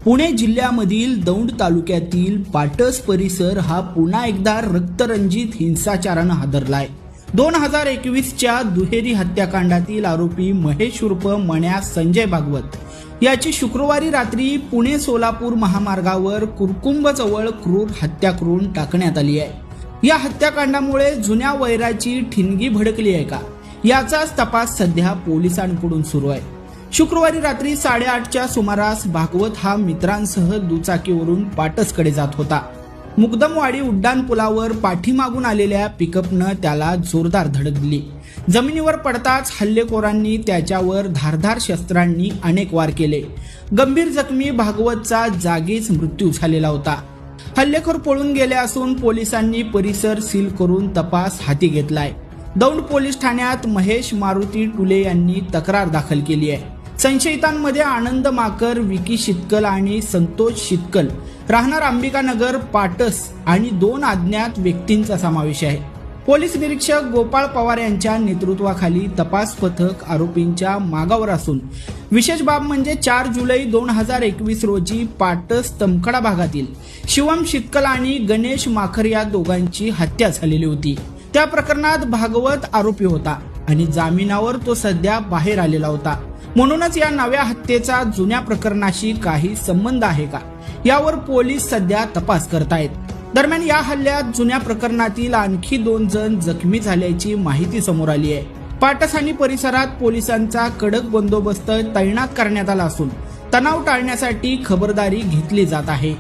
पुणे जिल्ह्यामधील दौंड तालुक्यातील पाटस परिसर हा पुन्हा एकदा रक्तरंजित हिंसाचारानं हादरलाय। 2021च्या दुहेरी हत्याकांडातील आरोपी महेश उर्फ मण्या संजय भागवत याची शुक्रवारी रात्री पुणे सोलापूर महामार्गावर कुरकुंभजवळ क्रूर हत्या करून टाकण्यात आली आहे। या हत्याकांडामुळे जुन्या वैराची ठिणगी भडकली आहे का, याचाच तपास सध्या पोलिसांकडून सुरू आहे। शुक्रवारी रात्री 8:30च्या सुमारास भागवत हा मित्रांसह दुचाकीवरून पाटसकडे जात होता। मुकदमवाडी उड्डाणपुलावर पाठीमागून आलेल्या पिकअपनं त्याला जोरदार धडक दिली। जमिनीवर पडताच हल्लेखोरांनी त्याच्यावर धारदार शस्त्रांनी अनेक वार केले। गंभीर जखमी भागवतचा जागीच मृत्यू झालेला होता। हल्लेखोर पळून गेले असून पोलिसांनी परिसर सील करून तपास हाती घेतलाय। दौंड पोलीस ठाण्यात महेश मारुती टुले यांनी तक्रार दाखल केली आहे। संशयितांमध्ये आनंद माकर, विकी शितकल आणि संतोष शितकल राहणार अंबिकानगर पाटस आणि 2 अज्ञात व्यक्तींचा समावेश आहे। पोलीस निरीक्षक गोपाळ पवार यांच्या नेतृत्वाखाली तपास पथक आरोपींच्या मागावर असून विशेष बाब म्हणजे 4 जुलै 2021 रोजी पाटस तमकडा भागातील शिवम शितकल आणि गणेश माखर या दोघांची हत्या झालेली होती। त्या प्रकरणात भागवत आरोपी होता आणि जामिनावर तो सध्या बाहेर आलेला होता। म्हणूनच या नव्या हत्येचा जुन्या प्रकरणाशी काही संबंध आहे का, यावर पोलीस सध्या तपास करतायत। दरम्यान या हल्ल्यात जुन्या प्रकरणातील आणखी 2 जण जखमी झाल्याची माहिती समोर आली आहे। पाटस आणि परिसरात पोलिसांचा कडक बंदोबस्त तैनात करण्यात आला असून तणाव टाळण्यासाठी खबरदारी घेतली जात आहे।